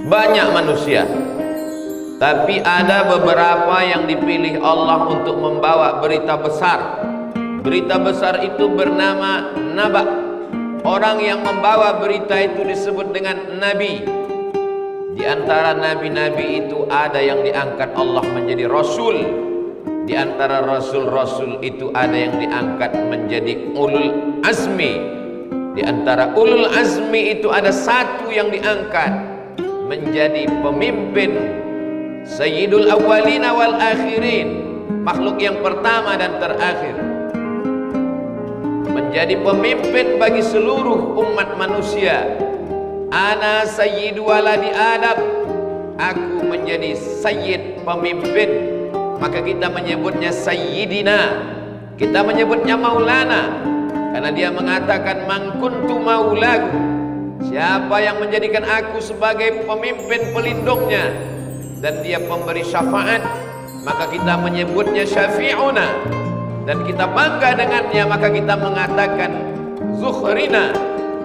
Banyak manusia, tapi ada beberapa yang dipilih Allah untuk membawa berita besar. Berita besar itu bernama Naba. Orang yang membawa berita itu disebut dengan Nabi. Di antara nabi-nabi itu ada yang diangkat Allah menjadi Rasul. Di antara Rasul-Rasul itu ada yang diangkat menjadi Ulul Azmi. Di antara Ulul Azmi itu ada satu yang diangkat menjadi pemimpin Sayyidul Awwalina wal Akhirin, makhluk yang pertama dan terakhir, menjadi pemimpin bagi seluruh umat manusia. Ana sayyidu waladi Adam, aku menjadi sayyid, pemimpin. Maka kita menyebutnya sayyidina, kita menyebutnya maulana, karena dia mengatakan man kuntu maulaku, siapa yang menjadikan aku sebagai pemimpin pelindungnya dan dia pemberi syafaat, maka kita menyebutnya syafi'una, dan kita bangga dengannya. Maka kita mengatakan zukhrina,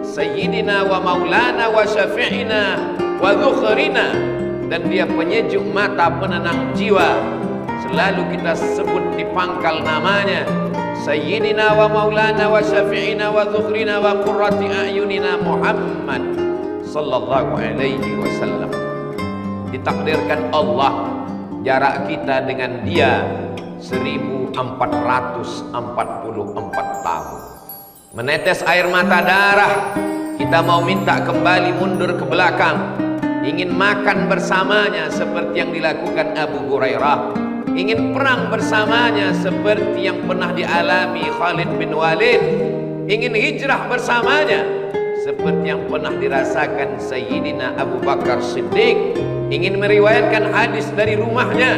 sayyidina wa maulana wa syafi'ina wa zukhrina, dan dia penyejuk mata, penenang jiwa. Selalu kita sebut di pangkal namanya sayyidina wa maulana wa syafi'ina wa zukhrina wa qurrati a'yunina Muhammad sallallahu alaihi wasallam. Ditakdirkan Allah jarak kita dengan dia 1444 tahun. Menetes air mata darah, kita mau minta kembali mundur ke belakang, ingin makan bersamanya seperti yang dilakukan Abu Hurairah, ingin perang bersamanya seperti yang pernah dialami Khalid bin Walid, ingin hijrah bersamanya seperti yang pernah dirasakan Sayyidina Abu Bakar Siddiq, ingin meriwayatkan hadis dari rumahnya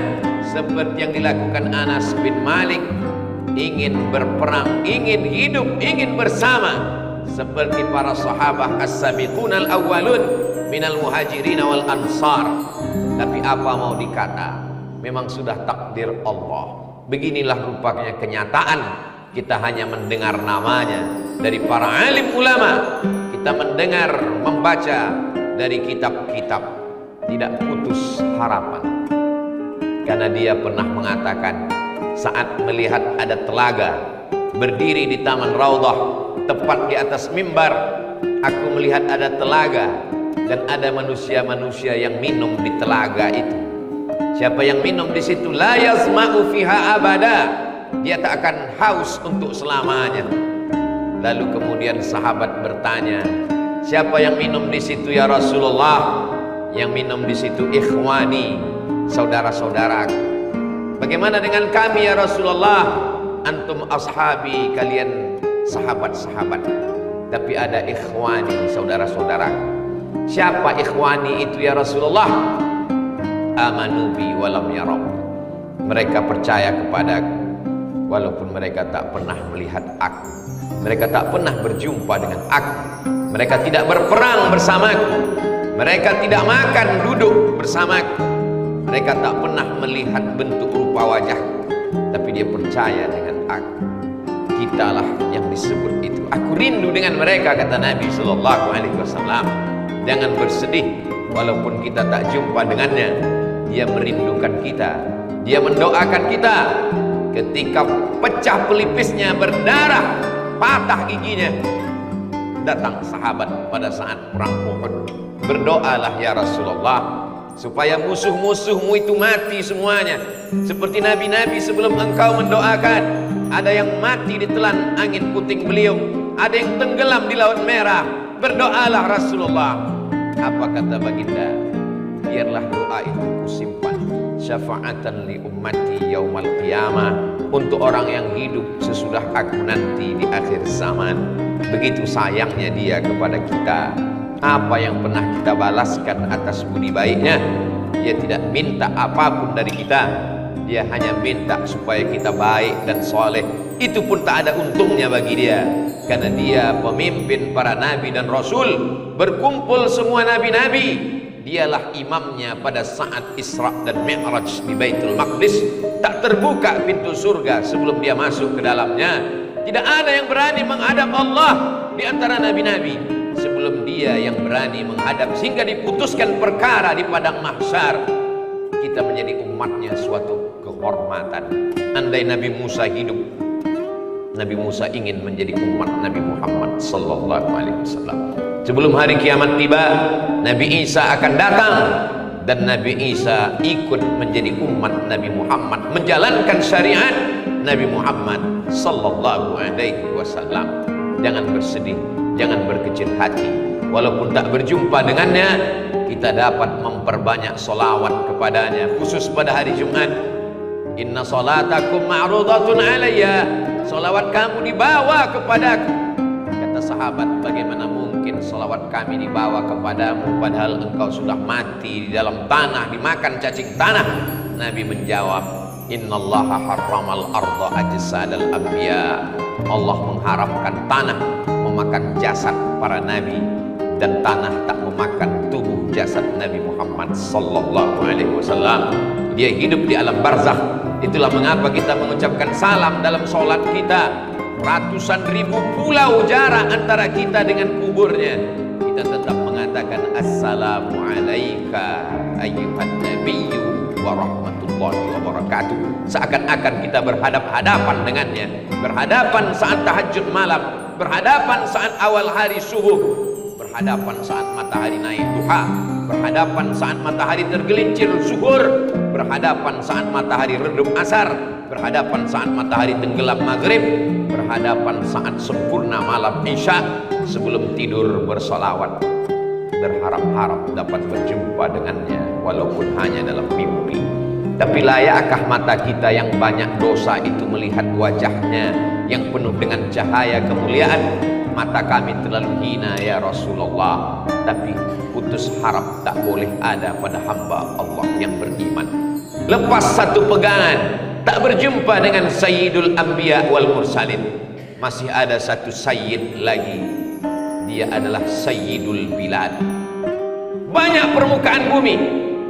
seperti yang dilakukan Anas bin Malik, ingin berperang, ingin hidup, ingin bersama seperti para sahabat as-sabiqun al-awwalun minal muhajirin wal ansar. Tapi apa mau dikata, memang sudah takdir Allah. Beginilah rupanya kenyataan. Kita hanya mendengar namanya dari para alim ulama, kita mendengar, membaca dari kitab-kitab, tidak putus harapan. Karena dia pernah mengatakan, saat melihat ada telaga berdiri di Taman Raudhah, tepat di atas mimbar, aku melihat ada telaga dan ada manusia-manusia yang minum di telaga itu. Siapa yang minum di situ la yazma'u fiha abada, dia tak akan haus untuk selamanya. Lalu kemudian sahabat bertanya, siapa yang minum di situ ya Rasulullah? Yang minum di situ ikhwani, saudara-saudaraku. Bagaimana dengan kami ya Rasulullah? Antum ashabi, kalian sahabat-sahabat. Tapi ada ikhwani, saudara-saudaraku. Siapa ikhwani itu ya Rasulullah? Amanu bi walam yarab, mereka percaya kepadaku walaupun mereka tak pernah melihat aku, mereka tak pernah berjumpa dengan aku, mereka tidak berperang bersamaku, mereka tidak makan duduk bersamaku, mereka tak pernah melihat bentuk rupa wajahku, tapi dia percaya dengan aku. Kitalah yang disebut itu. Aku rindu dengan mereka, kata Nabi sallallahu alaihi wasallam. Jangan bersedih walaupun kita tak jumpa dengannya. Dia merindukan kita, dia mendoakan kita. Ketika pecah pelipisnya, berdarah, patah giginya, datang sahabat pada saat perang Uhud. Berdoalah ya Rasulullah supaya musuh-musuhmu itu mati semuanya, seperti nabi-nabi sebelum engkau mendoakan. Ada yang mati ditelan angin puting beliung, ada yang tenggelam di Laut Merah. Berdoalah Rasulullah. Apa kata baginda? Biarlah doa itu kusimpan, syafaatan li ummati yaumal qiyamah, untuk orang yang hidup sesudah aku nanti di akhir zaman. Begitu sayangnya dia kepada kita. Apa yang pernah kita balaskan atas budi baiknya? Dia tidak minta apapun dari kita, dia hanya minta supaya kita baik dan soleh. Itu pun tak ada untungnya bagi dia, karena dia pemimpin para nabi dan rasul. Berkumpul semua nabi-nabi, dialah imamnya pada saat Isra dan Mi'raj di Baitul Maqdis. Tak terbuka pintu surga sebelum dia masuk ke dalamnya. Tidak ada yang berani menghadap Allah di antara nabi-nabi sebelum sebelum dia yang berani menghadap sehingga diputuskan perkara di padang mahsyar, kita menjadi umatnya suatu kehormatan. Andai Nabi Musa hidup, Nabi Musa ingin menjadi umat Nabi Muhammad sallallahu alaihi wasallam. Sebelum hari kiamat tiba, Nabi Isa akan datang dan Nabi Isa ikut menjadi umat Nabi Muhammad, menjalankan syariat Nabi Muhammad sallallahu alaihi wasallam. Jangan bersedih, jangan berkecil hati. Walaupun tak berjumpa dengannya, kita dapat memperbanyak solawat kepadanya, khusus pada hari Jumat. Inna salatakum ma'rudatun alayya, solawat kamu dibawa kepadaku. Kata sahabat, bagaimana mungkin solawat kami dibawa kepadamu padahal engkau sudah mati di dalam tanah, dimakan cacing tanah? Nabi menjawab, innallaha harramal arda ajsadal anbiya. Allah mengharamkan tanah memakan jasad para nabi, dan tanah tak memakan tubuh jasad Nabi Muhammad sallallahu alaihi wasallam. Dia hidup di alam barzakh. Itulah mengapa kita mengucapkan salam dalam sholat kita. Ratusan ribu pulau jarak antara kita dengan kuburnya, kita tetap mengatakan assalamu alaika ayyuhan nabiyyu wa rahmatullahi wa barakatuh. Seakan-akan kita berhadap-hadapan dengannya, berhadapan saat tahajud malam, berhadapan saat awal hari subuh, berhadapan saat matahari naik duha, berhadapan saat matahari tergelincir zuhur, berhadapan saat matahari redup asar, berhadapan saat matahari tenggelam maghrib, berhadapan saat sempurna malam isya. Sebelum tidur bersolawat, berharap-harap dapat berjumpa dengannya walaupun hanya dalam mimpi. Tapi layakkah mata kita yang banyak dosa itu melihat wajahnya yang penuh dengan cahaya kemuliaan? Mata kami terlalu hina ya Rasulullah. Tapi putus harap tak boleh ada pada hamba Allah yang beriman. Lepas satu pegangan tak berjumpa dengan Sayyidul Anbiya wal Mursalin, masih ada satu Sayyid lagi. Dia adalah Sayyidul Bilad. Banyak permukaan bumi,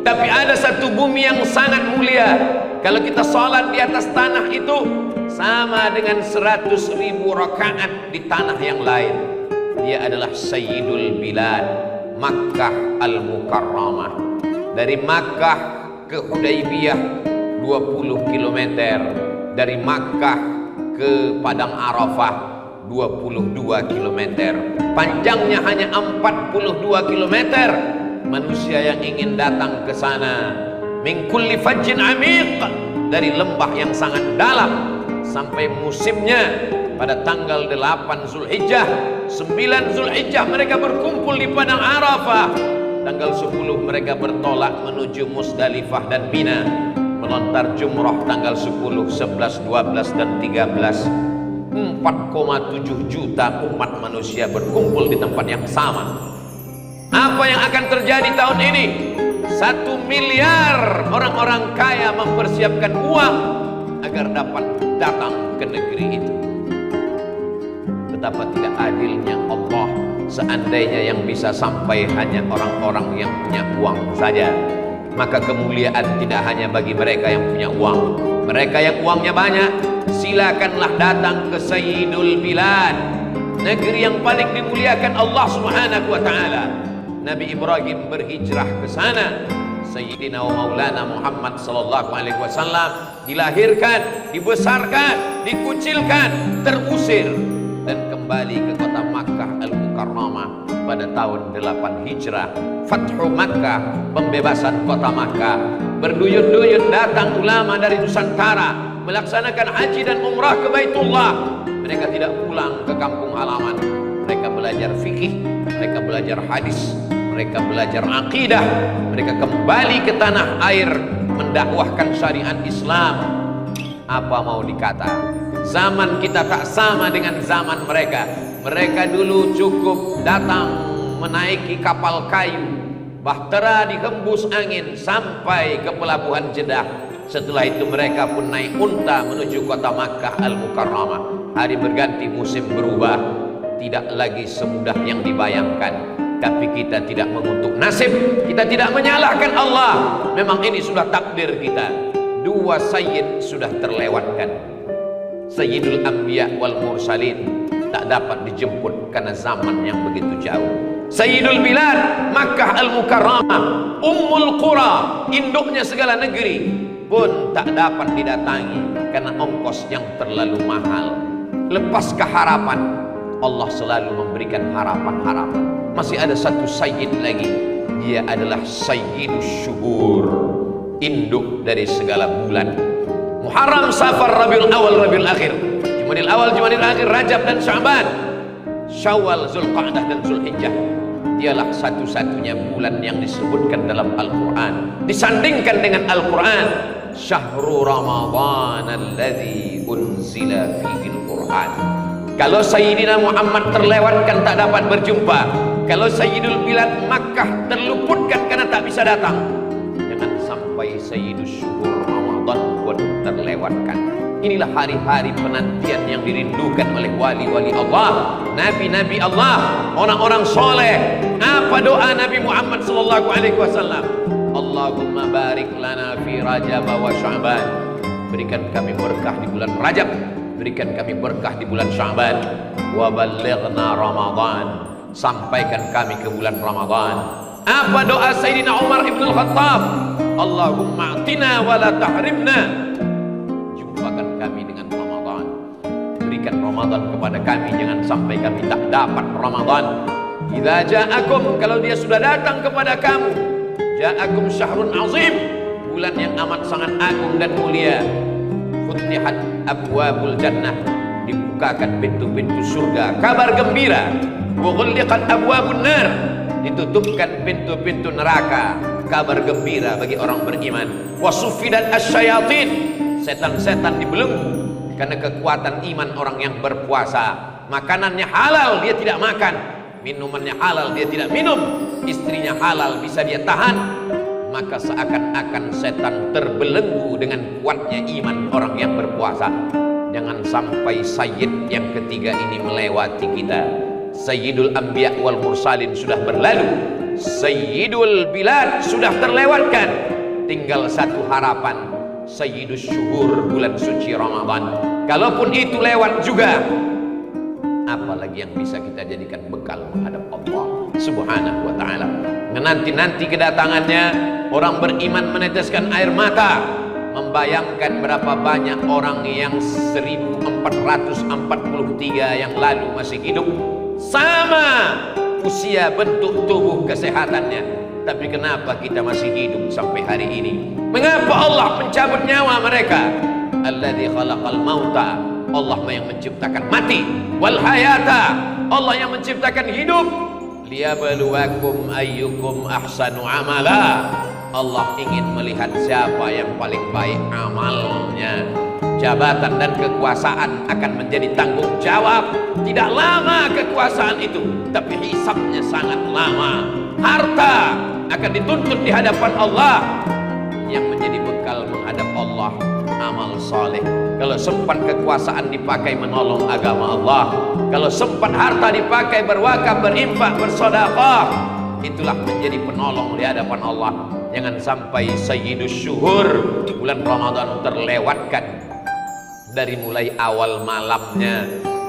tapi ada satu bumi yang sangat mulia. Kalau kita sholat di atas tanah itu sama dengan 100.000 rakaat di tanah yang lain. Dia adalah Sayyidul Bilad, Makkah Al-Mukarramah. Dari Makkah ke Hudaybiyah 20 km, dari Makkah ke Padang Arafah 22 km, panjangnya hanya 42 km. Manusia yang ingin datang ke sana, min kulli fajjin amiq, dari lembah yang sangat dalam, sampai musimnya pada tanggal 8 Zulhijjah, 9 Zulhijjah mereka berkumpul di Padang Arafah. Tanggal 10 mereka bertolak menuju Musdalifah dan Mina, melontar jumrah tanggal 10, 11, 12 dan 13. 4,7 juta umat manusia berkumpul di tempat yang sama. Apa yang akan terjadi tahun ini? 1 miliar orang-orang kaya mempersiapkan uang agar dapat datang ke negeri itu. Betapa tidak adilnya Allah, seandainya yang bisa sampai hanya orang-orang yang punya uang saja, maka kemuliaan tidak hanya bagi mereka yang punya uang. Mereka yang uangnya banyak, silakanlah datang ke Sayyidul Bilad, negeri yang paling dimuliakan Allah Subhanahu wa taala. Nabi Ibrahim berhijrah ke sana. Sayyidina wa Maulana Muhammad sallallahu alaihi wasallam dilahirkan, dibesarkan, dikucilkan, terusir dan kembali ke kota Makkah Al-Mukarramah pada tahun 8 Hijrah. Fathu Makkah, pembebasan kota Makkah. Berduyun-duyun datang ulama dari Nusantara melaksanakan haji dan umrah ke Baitullah. Mereka tidak pulang ke kampung halaman. Mereka belajar fikih, mereka belajar hadis, mereka belajar akidah. Mereka kembali ke tanah air mendakwahkan syariat Islam. Apa mau dikata? Zaman kita tak sama dengan zaman mereka. Mereka dulu cukup datang menaiki kapal kayu, bahtera dihembus angin sampai ke pelabuhan Jeddah. Setelah itu mereka pun naik unta menuju kota Makkah Al-Mukarramah. Hari berganti, musim berubah, tidak lagi semudah yang dibayangkan. Tapi kita tidak mengutuk nasib, kita tidak menyalahkan Allah. Memang ini sudah takdir kita. Dua sayyid sudah terlewatkan. Sayyidul Anbiya wal Mursalin tak dapat dijemput karena zaman yang begitu jauh. Sayyidul Bilad, Makkah Al-Mukarramah, Ummul Qura, induknya segala negeri, pun tak dapat didatangi karena ongkos yang terlalu mahal. Lepaskah harapan? Allah selalu memberikan harapan-harapan. Masih ada satu sayyid lagi, dia adalah Sayyidus Syuhur, induk dari segala bulan. Muharram, Safar, Rabiul Awal, Rabiul Akhir, Jumadil Awal, Jumadil Akhir, Rajab dan Sya'ban, Syawal, Zulqa'dah dan Zulhijjah. Dialah satu-satunya bulan yang disebutkan dalam Al-Quran, disandingkan dengan Al-Quran. Syahrul Ramadhan alladzi unzila fihil Quran. Kalau Sayyidina Muhammad terlewatkan, tak dapat berjumpa. Kalau Sayyidul Bilad Makkah terluputkan karena tak bisa datang, jangan sampai Sayyidus Syuhur Ramadan pun terlewatkan. Inilah hari-hari penantian yang dirindukan oleh wali-wali Allah, nabi-nabi Allah, orang-orang soleh. Apa doa Nabi Muhammad SAW? Allahumma barik lana fi Rajab wa Sya'ban. Berikan kami berkah di bulan Rajab, berikan kami berkah di bulan Sya'ban. Wa ballighna Ramadan, sampaikan kami ke bulan Ramadan. Apa doa Sayyidina Umar ibn al-Khattab? Allahumma atina wa la tahrimna. Jumpakan kami dengan Ramadan, berikan Ramadan kepada kami, jangan sampai kami tak dapat Ramadan. Idza ja'akum, kalau dia sudah datang kepada kamu, ja'akum syahrun azim, bulan yang amat sangat agung dan mulia. Futihat abwabul jannah, dibukakan pintu-pintu surga, kabar gembira. Wa ghulliqat abwabun nar, ditutupkan pintu-pintu neraka, kabar gembira bagi orang beriman. Wa suffidat asyayatin, setan-setan dibelenggu karena kekuatan iman orang yang berpuasa. Makanannya halal, dia tidak makan. Minumannya halal, dia tidak minum. Istrinya halal, bisa dia tahan. Maka seakan-akan setan terbelenggu dengan kuatnya iman orang yang berpuasa. Jangan sampai sayyid yang ketiga ini melewati kita. Sayyidul Anbiya wal Mursalin sudah berlalu, Sayyidul Bilad sudah terlewatkan. Tinggal satu harapan, Sayyidus Syuhur, bulan suci Ramadan. Kalaupun itu lewat juga, apalagi yang bisa kita jadikan bekal menghadap Allah Subhanahu wa ta'ala. Nanti kedatangannya, orang beriman meneteskan air mata, membayangkan berapa banyak orang yang 1443 yang lalu masih hidup, sama usia, bentuk tubuh, kesehatannya, tapi kenapa kita masih hidup sampai hari ini? Mengapa Allah mencabut nyawa mereka? Alladzi khalaqal mauta, Allah yang menciptakan mati, wal hayata, Allah yang menciptakan hidup, liyabluwakum ayyukum ahsanu amala, Allah ingin melihat siapa yang paling baik amalnya. Jabatan dan kekuasaan akan menjadi tanggung jawab. Tidak lama kekuasaan itu, tapi hisabnya sangat lama. Harta akan dituntut di hadapan Allah. Yang menjadi bekal menghadap Allah, amal saleh. Kalau sempat kekuasaan dipakai menolong agama Allah, kalau sempat harta dipakai berwakaf, berinfak, bersedekah, itulah menjadi penolong di hadapan Allah. Jangan sampai Sayyidus Syuhur, bulan Ramadan, terlewatkan. Dari mulai awal malamnya,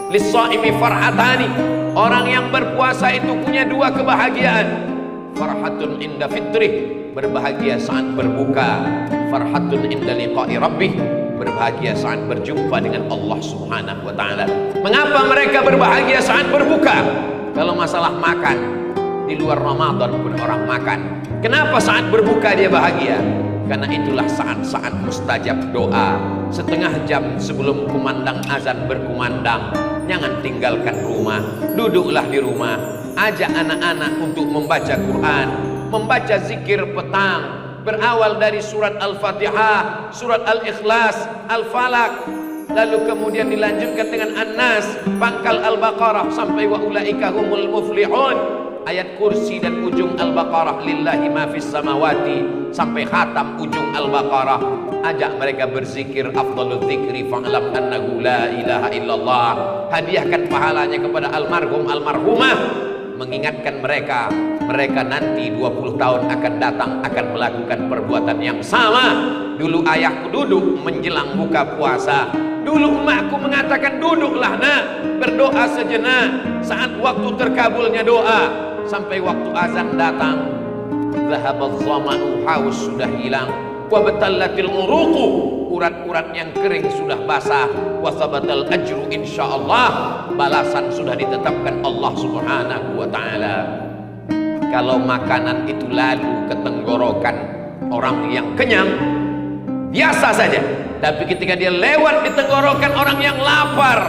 lis-shaimi farhatani, orang yang berpuasa itu punya dua kebahagiaan. Farhatun inda fitrih, berbahagia saat berbuka. Farhatun inda liqa'i rabbih, berbahagia saat berjumpa dengan Allah Subhanahu wa ta'ala. Mengapa mereka berbahagia saat berbuka? Kalau masalah makan, di luar Ramadan pun orang makan. Kenapa saat berbuka dia bahagia? Karena itulah saat-saat mustajab doa. Setengah jam sebelum kumandang azan berkumandang, jangan tinggalkan rumah, duduklah di rumah. Ajak anak-anak untuk membaca Quran, membaca zikir petang, berawal dari surat Al-Fatihah, surat Al-Ikhlas, Al-Falaq, lalu kemudian dilanjutkan dengan An-Nas, pangkal Al-Baqarah sampai wa ulaika humul muflihun. Ayat kursi dan ujung Al-Baqarah, lillahi ma fis samawati, sampai khatam ujung Al-Baqarah. Ajak mereka berzikir, afdalul dzikri fa'lam annahu la ilaha illallah. Hadiahkan pahalanya kepada almarhum almarhumah. Mengingatkan mereka nanti 20 tahun akan datang akan melakukan perbuatan yang sama. Dulu ayahku duduk menjelang buka puasa, dulu emakku mengatakan duduklah nak, berdoa sejenak saat waktu terkabulnya doa. sampai waktu azan datang. Zahabadz zama'u, haus sudah hilang. Wa batallatil uruqu, urat-urat yang kering sudah basah. Wa sabatal ajru, insyaallah balasan sudah ditetapkan Allah Subhanahu wa taala. Kalau makanan itu lalu ke tenggorokan orang yang kenyang, biasa saja. Tapi ketika dia lewat di tenggorokan orang yang lapar,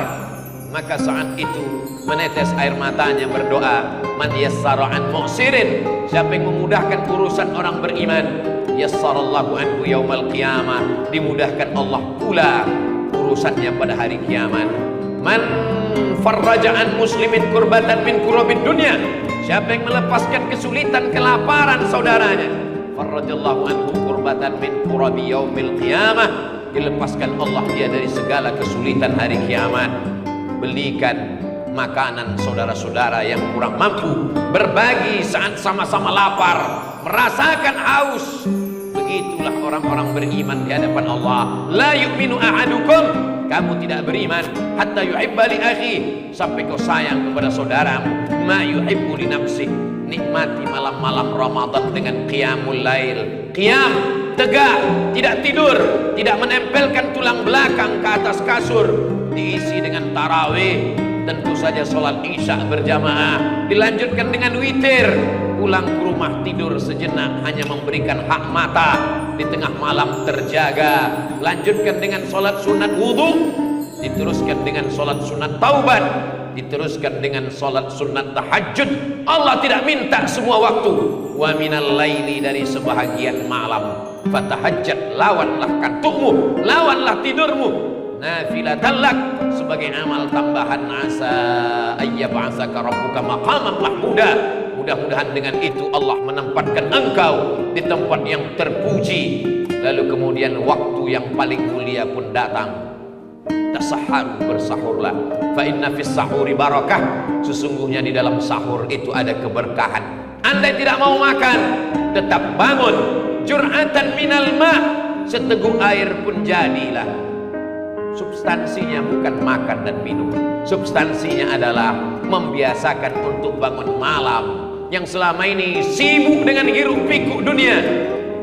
maka saat itu menetes air matanya berdoa. Man yassara an mu'sirin, siapa yang memudahkan urusan orang beriman, yassarallahu anhu yaumal qiyamah, dimudahkan Allah pula urusannya pada hari kiamat. Man farraja an muslimin kurbatan min kurabid dunya, siapa yang melepaskan kesulitan kelaparan saudaranya, farrajallahu anhu kurbatan min kurabi yaumil qiyamah, dilepaskan Allah dia dari segala kesulitan hari kiamat. Belikan makanan saudara-saudara yang kurang mampu, berbagi saat sama-sama lapar, merasakan haus. Begitulah orang-orang beriman di hadapan Allah. La yu'minu ahadukum, kamu tidak beriman hatta yuhibba li akhi, sampai kau sayang kepada saudaramu ma yuhibbu li nafsih. Nikmati malam-malam Ramadan dengan qiyamul lail, qiyam, tegak, tidak tidur, tidak menempelkan tulang belakang ke atas kasur, diisi dengan tarawih, tentu saja sholat isya berjamaah, dilanjutkan dengan witir, pulang ke rumah tidur sejenak, hanya memberikan hak mata, di tengah malam terjaga, lanjutkan dengan sholat sunat wudhu, diteruskan dengan sholat sunat taubat, diteruskan dengan sholat sunat tahajud. Allah tidak minta semua waktu. Wa minal laili, dari sebahagian malam, fatahajjat, lawanlah kantukmu, lawanlah tidurmu, nafilatan lak, sebagai amal tambahan, asa ayyab'atsaka rabbuka maqaman mahmuda. Mudah-mudahan dengan itu Allah menempatkan engkau di tempat yang terpuji. Lalu kemudian waktu yang paling mulia pun datang. Tasahharu, bersahurlah. Fa inna fis sahuri barakah, sesungguhnya di dalam sahur itu ada keberkahan. Andai tidak mau makan, tetap bangun. Jur'atan minal ma', seteguk air pun jadilah. Substansinya bukan makan dan minum, substansinya adalah membiasakan untuk bangun malam. Yang selama ini sibuk dengan hiruk pikuk dunia,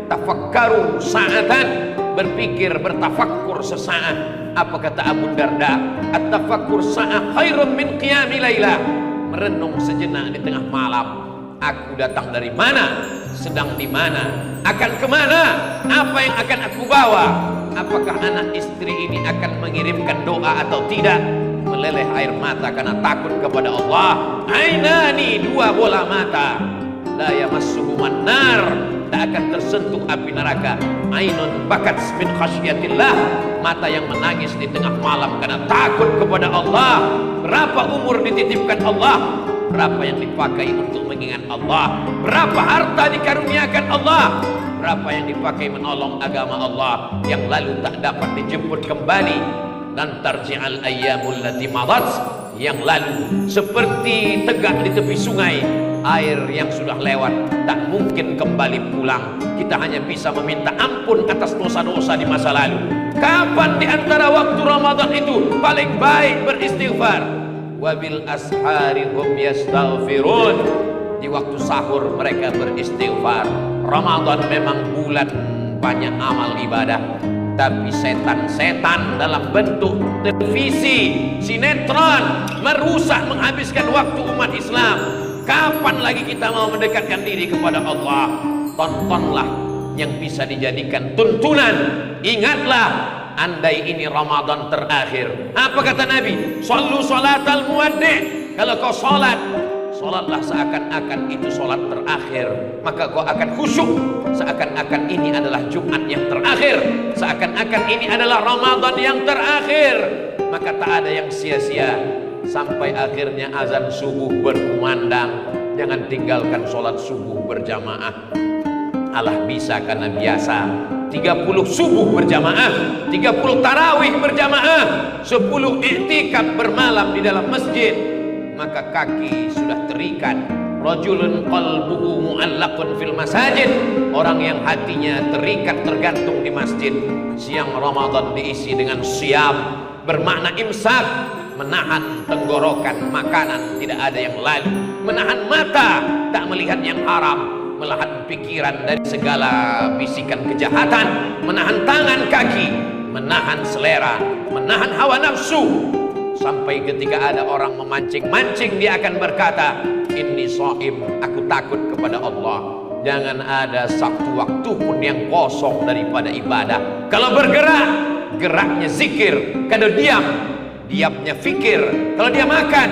tafakkaru sa'atan, berpikir, bertafakkur sesaat. Apa kata Abu Darda? At-tafakkur sa'ah khairun min qiyami lailah, merenung sejenak di tengah malam. Aku datang dari mana, sedang di mana, akan kemana, apa yang akan aku bawa, apakah anak istri ini akan mengirimkan doa atau tidak. Meleleh air mata karena takut kepada Allah. Ainani, dua bola mata, la yamassuhuman nar, tak akan tersentuh api neraka. Ainun bakat min khasyatillah, mata yang menangis di tengah malam karena takut kepada Allah. Berapa umur dititipkan Allah, berapa yang dipakai untuk mengingat Allah, berapa harta dikaruniakan Allah, berapa yang dipakai menolong agama Allah yang lalu tak dapat dijemput kembali. Dan tarji'al ayyamul lati madat, yang lalu seperti tegak di tepi sungai, air yang sudah lewat tak mungkin kembali pulang. Kita hanya bisa meminta ampun atas dosa-dosa di masa lalu. Kapan di antara waktu Ramadan itu paling baik beristighfar? Wabil ashari hum yastaghfirun, di waktu sahur mereka beristighfar. Ramadan memang bulan banyak amal ibadah, tapi setan-setan dalam bentuk televisi, sinetron merusak, menghabiskan waktu umat Islam. Kapan lagi kita mau mendekatkan diri kepada Allah? Tontonlah yang bisa dijadikan tuntunan. Ingatlah, andai ini Ramadan terakhir. Apa kata Nabi? Shallu sholatal muwaddi'. Kalau kau sholatlah seakan-akan itu sholat terakhir, maka kau akan khusyuk, seakan-akan ini adalah Jumat yang terakhir, seakan-akan ini adalah Ramadan yang terakhir. Maka tak ada yang sia-sia sampai akhirnya azan subuh berkumandang. Jangan tinggalkan sholat subuh berjamaah. Allah bisa karena biasa. 30 subuh berjamaah, 30 tarawih berjamaah, 10 i'tikaf bermalam di dalam masjid, maka kaki sudah terikat. Rajulun qalbuhu mu'allaqun fil masajid, orang yang hatinya terikat, tergantung di masjid. Siang Ramadan diisi dengan siam, bermakna imsak, menahan tenggorokan makanan, tidak ada yang lalu, menahan mata tak melihat yang haram, menahan pikiran dari segala bisikan kejahatan, menahan tangan kaki, menahan selera, menahan hawa nafsu. Sampai ketika ada orang memancing-mancing, dia akan berkata, inni shaim, aku takut kepada Allah. Jangan ada satu waktu pun yang kosong daripada ibadah. Kalau bergerak, geraknya zikir. Kalau diam, diamnya fikir. Kalau dia makan,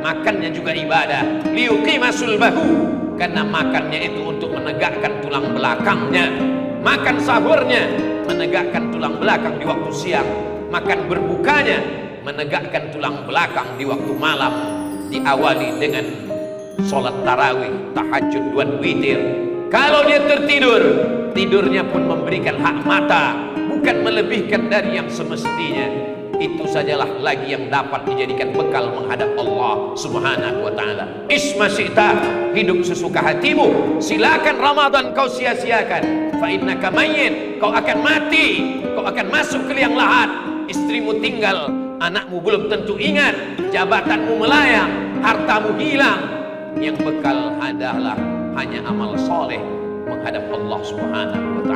makannya juga ibadah. Liyuqima sulbahu, karena makannya itu untuk menegakkan tulang belakangnya. Makan sahurnya menegakkan tulang belakang di waktu siang. Makan berbukanya menegakkan tulang belakang di waktu malam. Diawali dengan sholat tarawih, tahajud, dan witir. Kalau dia tertidur, tidurnya pun memberikan hak mata, bukan melebihkan dari yang semestinya. Itu sajalah lagi yang dapat dijadikan bekal menghadap Allah Subhanahu wa ta'ala. Isma syi'ta, hidup sesuka hatimu. Silakan Ramadan kau sia-siakan. Fa innaka mayyit, kau akan mati, kau akan masuk ke liang lahat. Istrimu tinggal, anakmu belum tentu ingat, jabatanmu melayang, hartamu hilang. Yang bekal adalah hanya amal soleh menghadap Allah Subhanahu wa ta'ala.